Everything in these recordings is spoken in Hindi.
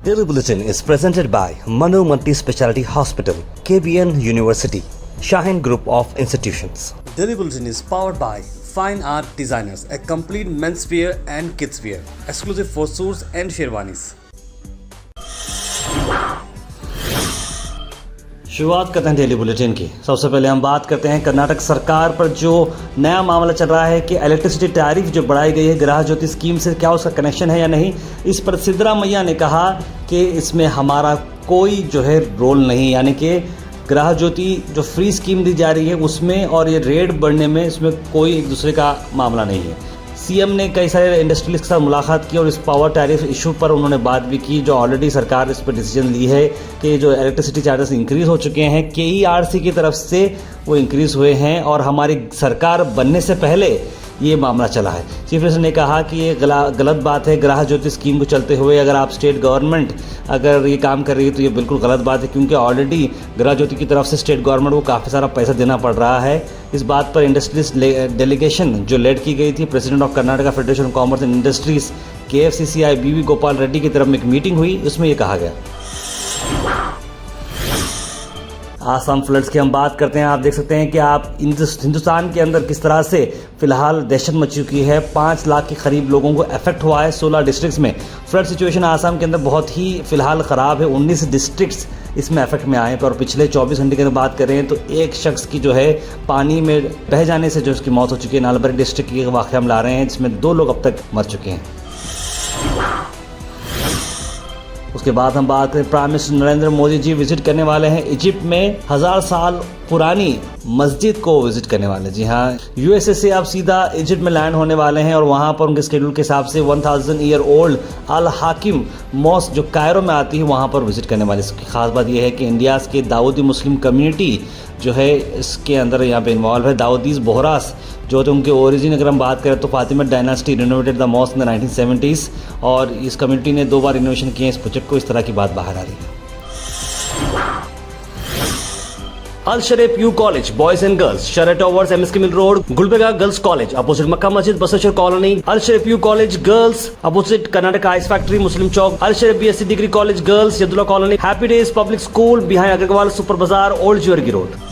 Daily Bulletin is presented by Manu Multi Speciality Hospital, KBN University, Shaheen Group of Institutions. Daily Bulletin is powered by Fine Art Designers, a complete menswear and kidswear, exclusive for suits and sherwanis. शुरुआत करते हैं डेली बुलेटिन की। सबसे पहले हम बात करते हैं कर्नाटक सरकार पर जो नया मामला चल रहा है कि इलेक्ट्रिसिटी टैरिफ जो बढ़ाई गई है गृह ज्योति स्कीम से, क्या उसका कनेक्शन है या नहीं। इस पर सिद्धरामैया ने कहा कि इसमें हमारा कोई जो है रोल नहीं, यानी कि गृह ज्योति जो फ्री स्कीम दी जा रही है उसमें और ये रेट बढ़ने में इसमें कोई एक दूसरे का मामला नहीं है। सीएम ने कई सारे इंडस्ट्रियलिस्ट के साथ मुलाकात की और इस पावर टैरिफ इशू पर उन्होंने बात भी की, जो ऑलरेडी सरकार इस पर डिसीजन ली है कि जो इलेक्ट्रिसिटी चार्जेस इंक्रीज हो चुके हैं केईआरसी की तरफ से वो इंक्रीज हुए हैं और हमारी सरकार बनने से पहले ये मामला चला है। चीफ मिनिस्टर ने कहा कि ये गलत बात है। गृह ज्योति स्कीम को चलते हुए अगर आप स्टेट गवर्नमेंट अगर ये काम कर रही है तो ये बिल्कुल गलत बात है, क्योंकि ऑलरेडी गृह ज्योति की तरफ से स्टेट गवर्नमेंट को काफ़ी सारा पैसा देना पड़ रहा है। इस बात पर इंडस्ट्रीज डेलीगेशन जो लेड की गई थी, president of Karnataka federation of commerce and industries KFCCI BV Gopal Reddy की तरफ में एक मीटिंग हुई, उसमें ये कहा गया। आसाम फ्लड्स की हम बात करते हैं। आप देख सकते हैं कि आप हिंदुस्तान के अंदर किस तरह से फिलहाल दहशत मच चुकी है। 5 लाख के करीब लोगों को इफेक्ट हुआ है 16 डिस्ट्रिक्ट्स में। फ्लड सिचुएशन आसाम के अंदर बहुत ही फिलहाल ख़राब है। 19 डिस्ट्रिक्ट्स इसमें इफेक्ट में आए हैं और पिछले 24 घंटे की अगर बात करें तो एक शख्स की जो है पानी में बह जाने से जो उसकी मौत हो चुकी है। नालबरी डिस्ट्रिक्ट की वाक़या हम ला रहे हैं, जिसमें 2 लोग अब तक मर चुके हैं। उसके बाद हम बात करें, prime minister Narendra Modi ji visit करने वाले हैं इजिप्ट में 1000 साल पुरानी मस्जिद को विजिट करने वाले। जी हाँ, यूएसए से आप सीधा इजिप्ट में लैंड होने वाले हैं और वहाँ पर उनके शेड्यूल के हिसाब से 1000 ईयर ओल्ड अल हाकिम मॉस्क जो कायरो में आती है वहाँ पर विजिट करने वाले। इसकी खास बात यह है कि इंडिया के दाऊदी मुस्लिम कम्युनिटी जो है इसके अंदर यहाँ पे इन्वॉल्व है। दाऊदीज बोहरास जो थे उनके ओरिजिन अगर हम बात करें तो Fatimid dynasty renovated the mosque in the 1970s और इस कम्युनिटी ने 2 बार रिनोवेशन किए इस प्रोजेक्ट को। इस तरह की बात बाहर आ रही है। Al Sharif U college boys and girls, शरट towers, MSK mill road, Gulbarga girls college opposite Mecca Masjid, Basaveshwar colony. Al Sharif U college girls opposite Karnataka ice factory, Muslim Chowk. Al Sharif BSc degree college girls, Yadulla colony, happy days public school behind Agarwal super bazaar, old jewellery road.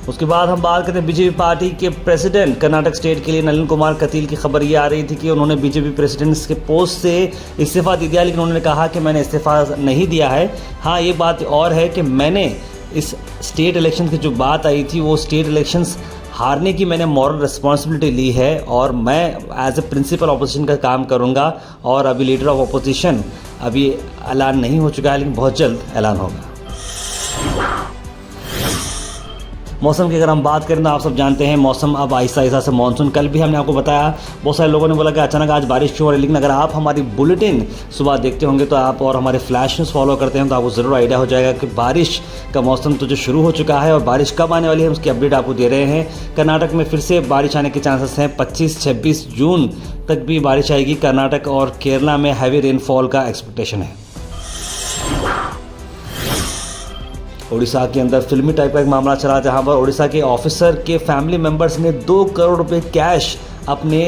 उसके बाद हम बात करते हैं बीजेपी पार्टी के प्रेसिडेंट कर्नाटक स्टेट के लिए नलिन कुमार कतील की खबर ये आ रही थी कि उन्होंने बीजेपी प्रेसिडेंट के पोस्ट से इस्तीफा दे दिया, लेकिन उन्होंने कहा कि मैंने इस्तीफा नहीं दिया है। हाँ, ये बात और है कि मैंने इस स्टेट इलेक्शन की जो बात आई थी वो स्टेट इलेक्शंस हारने की मैंने मॉरल रिस्पॉन्सिबिलिटी ली है और मैं एज ए प्रिंसिपल अपोजिशन का काम करूँगा। और अभी लीडर ऑफ अपोजिशन अभी ऐलान नहीं हो चुका है, लेकिन बहुत जल्द ऐलान होगा। मौसम की अगर हम बात करें तो आप सब जानते हैं मौसम अब आहिस्ता आहिस्ता से मानसून, कल भी हमने आपको बताया, बहुत सारे लोगों ने बोला कि अचानक आज बारिश क्यों हो रही है, लेकिन अगर आप हमारी बुलेटिन सुबह देखते होंगे तो आप और हमारे फ्लैश न्यूज़ फॉलो करते हैं तो आपको ज़रूर आइडिया हो जाएगा कि बारिश का मौसम तो जो शुरू हो चुका है और बारिश कब आने वाली है उसकी अपडेट आपको दे रहे हैं। कर्नाटक में फिर से बारिश आने के चांसेस हैं। 25-26 जून तक भी बारिश आएगी। कर्नाटक और केरला में हैवी रेनफॉल का एक्सपेक्टेशन है। उड़ीसा के अंदर फिल्मी टाइप का एक मामला चला जहां पर उड़ीसा के ऑफिसर के फैमिली मेंबर्स ने 2 करोड़ रुपए कैश अपने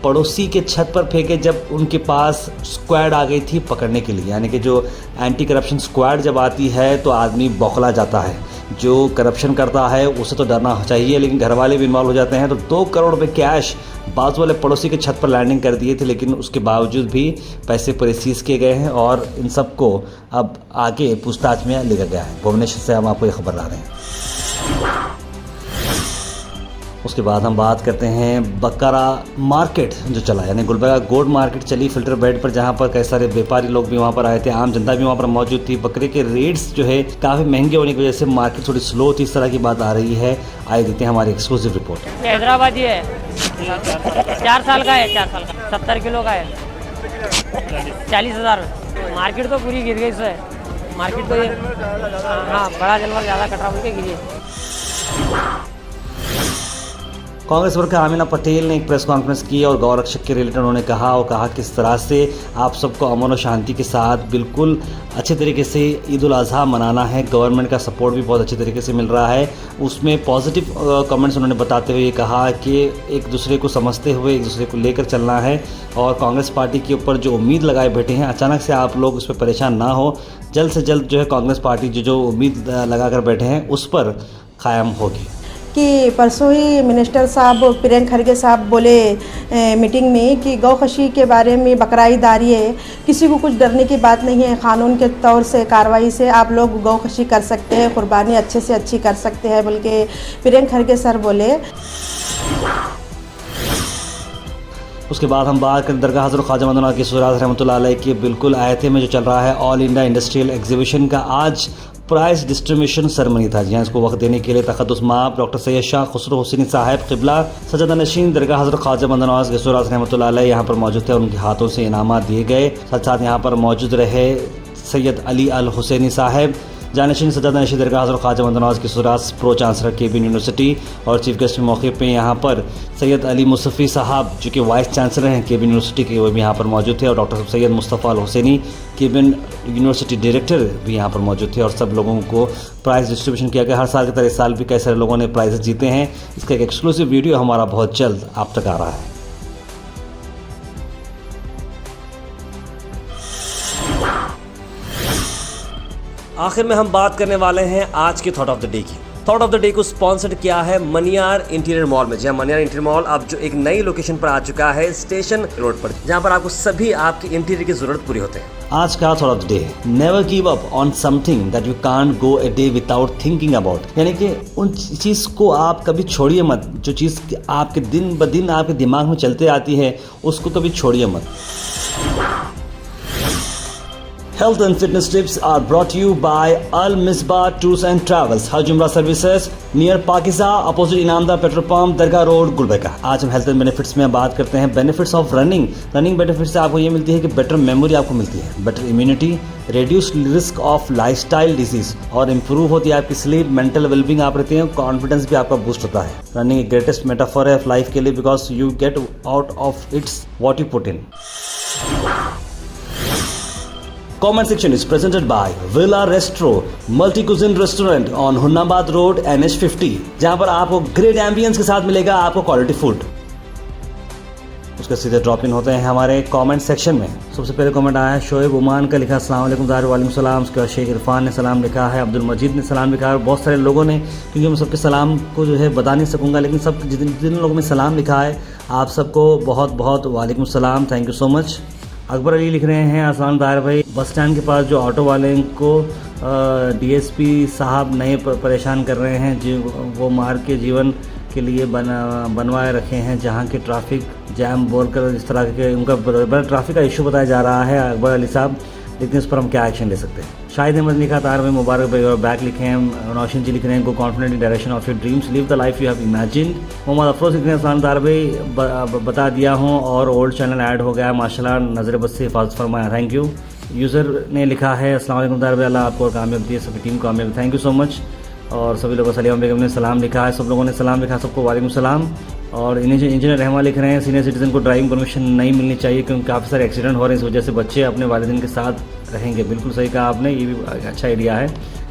पड़ोसी के छत पर फेंके जब उनके पास स्क्वाड आ गई थी पकड़ने के लिए। यानी कि जो एंटी करप्शन स्क्वाड जब आती है तो आदमी बौखला जाता है। जो करप्शन करता है उसे तो डरना चाहिए, लेकिन घर वाले भी इन्वॉल्व हो जाते हैं। तो 2 करोड़ रुपए कैश बाजू वाले पड़ोसी के छत पर लैंडिंग कर दिए थे, लेकिन उसके बावजूद भी पैसे पूरे सीज किए गए हैं और इन सबको अब आगे पूछताछ में लिखा गया है। भुवनेश्वर से हम आपको ये खबर ला रहे हैं। उसके बाद हम बात करते हैं बकरा मार्केट जो चला, यानी गुलबर्गा गोड मार्केट चली फिल्टर बेड पर, जहां पर कई सारे व्यापारी लोग भी वहां पर आए थे, आम जनता भी वहां पर मौजूद थी। बकरे के रेट्स जो है काफ़ी महंगे होने की वजह से मार्केट थोड़ी स्लो थी, इस तरह की बात आ रही है। आइए देखते हैं हमारी एक्सक्लूसिव रिपोर्ट। हैदराबादी है, 4 साल का है, 4 साल का 70 किलो का है, 40,000। मार्केट तो पूरी गिर गई है। मार्केट तो हाँ बड़ा जानवर ज़्यादा कटरा बोल के गिरी। कांग्रेस वर्कर आमिना पटेल ने एक प्रेस कॉन्फ्रेंस की और गौरक्षक के रिलेटेड उन्होंने कहा किस तरह से आप सबको अमन और शांति के साथ बिल्कुल अच्छे तरीके से ईद उल अज़हा मनाना है। गवर्नमेंट का सपोर्ट भी बहुत अच्छे तरीके से मिल रहा है। उसमें पॉजिटिव कमेंट्स उन्होंने बताते हुए कहा कि एक दूसरे को समझते हुए एक दूसरे को लेकर चलना है और कांग्रेस पार्टी के ऊपर जो उम्मीद लगाए बैठे हैं अचानक से आप लोग उस पर परेशान ना हो। जल्द से जल्द जो है कांग्रेस पार्टी जो उम्मीद लगा कर बैठे हैं उस पर कायम होगी। कि परसों ही मिनिस्टर साहब प्रियंक खरगे साहब बोले मीटिंग में कि गौखशी के बारे में बकरा ईद आ रही है, किसी को कुछ डरने की बात नहीं है। कानून के तौर से कार्रवाई से आप लोग गौखशी कर सकते हैं, कुर्बानी अच्छे से अच्छी कर सकते हैं, बल्कि प्रियंक खरगे सर बोले। उसके बाद हम बात करें दरगाह हज़रत ख्वाजा मदन की सुराज रहमतुल्लाह अलैह के बिल्कुल आयते में जो चल रहा है ऑल इंडिया इंडस्ट्रियल एग्जीबिशन का आज प्राइज़ डिस्ट्रीब्यूशन सेरेमनी था। जी हाँ, इसको वक्त देने के लिए तक़द्दुस माब डॉक्टर सैयद शाह खुसरो हुसैनी साहब क़िबला सज्जदा नशीन दरगाह हज़रत ख्वाजा मदन की सुराज रहमतुल्लाह अलैह यहाँ पर मौजूद थे और उनके हाथों से इनामात दिए गए। साथ साथ यहाँ पर मौजूद रहे सैयद अली अल हुसैनी साहब जानशीन सज्जदा नशीन दरगाह हज़रत ख्वाजा मदन की सुराज प्रो चांसलर केबीएन यूनिवर्सिटी और चीफ गेस्ट के मौके पे यहाँ पर सैयद अली मुसफ़ी साहब जो कि वाइस चांसलर हैं केबीएन यूनिवर्सिटी के, वो भी यहाँ पर मौजूद थे और डॉक्टर सैयद मुस्तफ़ा अल हुसैनी केबीएन यूनिवर्सिटी डायरेक्टर भी यहाँ पर मौजूद थे और सब लोगों को प्राइज़ डिस्ट्रीब्यूशन किया गया। हर साल की तरह इस साल भी कई सारे लोगों ने प्राइज़ जीते हैं। इसका एक एक्सक्लूसिव वीडियो हमारा बहुत जल्द आप तक आ रहा है। आखिर में हम बात करने वाले हैं आज के थॉट ऑफ द डे की। थॉट ऑफ द डे को स्पॉन्सर्ड किया है मनियार इंटीरियर मॉल में। जहां मनियार इंटीरियर मॉल अब जो एक नई लोकेशन पर आ चुका है स्टेशन रोड पर, जहां पर आपको सभी आपकी इंटीरियर की जरूरत पूरी होते हैं। आज का thought of the day, never give up on something that you can't go a day without thinking about. यानी कि उन चीज़ को आप कभी छोड़िए मत, जो चीज़ आपके दिन ब दिन आपके दिमाग में चलते आती है उसको कभी छोड़िए मत। Health and fitness tips are brought to you by Al Misbah Tours and Travels, Hajj Umrah Services near Pakiza, opposite Inamdar petrol pump, Dargah road, Gulbarga. आज हम हेल्थ एंड बेनिफिट्स में बात करते हैं benefits of running. Running benefit से आपको ये मिलती है कि बेटर मेमोरी आपको मिलती है, better immunity, reduce risk of lifestyle disease और इम्प्रूव होती है आपकी स्लीप, मेंटल वेलबींग आप रहते हैं, कॉन्फिडेंस भी आपका बूस्ट होता है। रनिंग एक ग्रेटेस्ट मेटाफर है लाइफ के लिए because you get out of its what you put in. Comment section is presented by Villa Restro, multi-cuisine restaurant on Humnabad road NH50, जहां पर आपको ग्रेट एम्बियंस के साथ मिलेगा आपको क्वालिटी फूड। उसके सीधे ड्रॉप इन होते हैं हमारे कमेंट सेक्शन में। सबसे पहले कमेंट आया है शोएब उमान का, लिखा अस्सलाम वालेकुम ज़ाहिर वालेकुम सलाम। उसके बाद शेख इरफान ने सलाम लिखा है, अब्दुल मजीद ने सलाम लिखा है और बहुत सारे लोगों ने, क्योंकि मैं सबके सलाम को जो है बता नहीं सकूँगा, लेकिन सब जिन लोगों ने सलाम लिखा है आप सबको बहुत बहुत वालेकुम सलाम, thank you so much. Akbar Ali लिख रहे हैं, अस्सलाम दायर भाई, बस स्टैंड के पास जो ऑटो वाले को डीएसपी साहब नए परेशान कर रहे हैं, जी वो मार के जीवन के लिए बनवाए रखे हैं, जहां के ट्रैफिक जैम बोलकर इस तरह के उनका बड़ा ट्रैफिक का इशू बताया जा रहा है अकबर अली साहब, लेकिन इस पर हम क्या एक्शन ले सकते हैं। शाहिद अहमद लिखा, तार भाई मुबारक भाई और बैक लिखे हैं। नौशीन जी लिख रहे हैं, go confident in direction of your dreams, live the life you have imagined. Mohammad Afroz लिख रहे हैं, अस्सलाम तार भाई बता दिया हूँ और ओल्ड चैनल ऐड हो गया माशाल्लाह, नज़र बद से हिफाजत फरमाया, थैंक यू। यूज़र ने लिखा है, अस्सलाम वालेकुम तार भाई, अल्लाह आपको कामयाब दिए, सभी टीम कामयाब, थैंक यू सो मच। और सभी लोगों सलीमा बेगम ने सलाम लिखा है, सब लोगों ने सलाम लिखा, सबको वालेकुम सलाम। और इंजीनियर रहमान लिख रहे हैं, सीनियर सिटीजन को ड्राइविंग परमिशन नहीं मिलनी चाहिए क्योंकि काफ़ी सारे एक्सीडेंट हो रहे हैं, इस वजह से बच्चे अपने वालिदैन के साथ रहेंगे। बिल्कुल सही कहा आपने, ये भी अच्छा आइडिया है।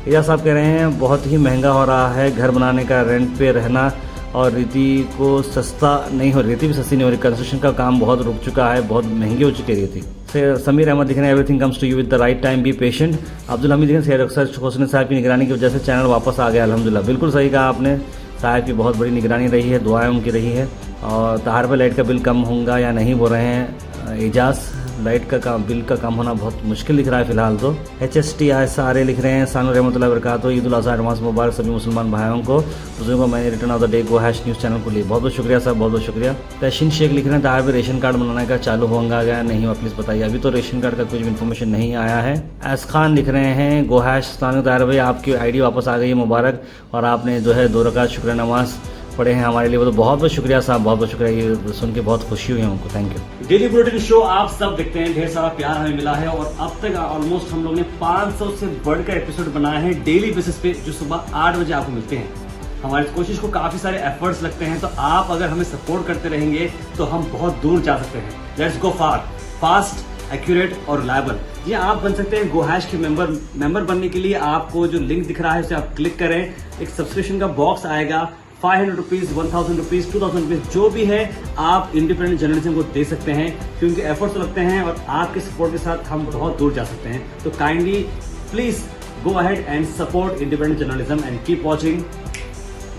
एजाज साहब कह रहे हैं, बहुत ही महंगा हो रहा है घर बनाने का, रेंट पे रहना और रीति को सस्ता नहीं हो, रीति भी सस्ती नहीं हो रही, कंस्ट्रक्शन का काम बहुत रुक चुका है, बहुत महंगी हो चुकी है रीति। समीर अहमद दिख रहे हैं, everything comes to you with the right time, be patient. Abdul Hamid दिख रहे हैं, अक्सर हुसैन साहब की निगरानी की वजह से चैनल वापस आ गया, अल्हम्दुलिल्लाह। बिल्कुल सही कहा आपने, साहब की बहुत बड़ी निगरानी रही है, दुआएं उनकी रही है। और तार पर लाइट का बिल कम होगा या नहीं बोल रहे हैं एजाज, लाइट का बिल का कम होना बहुत मुश्किल दिख रहा है फिलहाल तो। HSTISRA लिख रहे हैं, सानू रहमतुल्लाह बरकातहू, ईद उल अज़हा एडवांस मुबारक सभी मुसलमान भाइयों को, बुजुर्गों को मैंने return of the day go hash news channel को लिए बहुत बहुत शुक्रिया साहब, बहुत बहुत शुक्रिया। तहसीन शेख लिख रहे हैं, तार पर रेशन कार्ड बनाने का चालू होगा या नहीं हो प्लीज़ बताइए, अभी तो रेशन कार्ड का कुछ इन्फॉर्मेशन नहीं आया है। एस खान लिख रहे हैं, गो हैश तार भाई, आपकी ID वापस आ गई है, मुबारक, और आपने जो है 2 रकात शुक्र नमाज पढ़े हैं हमारे लिए, वो तो बहुत बहुत शुक्रिया साहब, बहुत बहुत शुक्रिया, ये सुन के बहुत खुशी हुई है हमको, thank you. Daily bulletin show आप सब देखते हैं, ढेर सारा प्यार हमें मिला है और अब तक ऑलमोस्ट हम लोग ने 500 से बढ़कर एपिसोड बनाए हैं डेली बेसिस पे, जो सुबह 8 बजे आपको मिलते हैं। हमारी कोशिश को काफ़ी सारे एफर्ट्स लगते हैं, तो आप अगर हमें सपोर्ट करते रहेंगे तो हम बहुत दूर जा सकते हैं। Let's go far, fast, accurate और रिलायबल। जी आप बन सकते हैं GoHash के मेंबर बनने के लिए आपको जो लिंक दिख रहा है उसे आप क्लिक करें, एक सब्सक्रिप्शन का बॉक्स आएगा, 500 रुपीज़, 1000 रुपीज़, 2000 रुपीज़, जो भी है आप इंडिपेंडेंट जर्नलिज्म को दे सकते हैं, क्योंकि एफर्ट्स लगते हैं और आपके सपोर्ट के साथ हम बहुत दूर जा सकते हैं। तो kindly please go ahead and support independent journalism and keep watching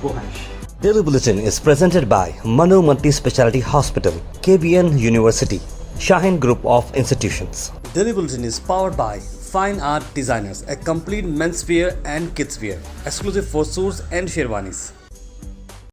GoHash। Daily Bulletin is presented by Manu Multi Speciality Hospital, KBN University, Shaheen Group of Institutions. Daily Bulletin is powered by Fine Art Designers, a complete men's wear and kids wear, exclusive for suits and sherwanis.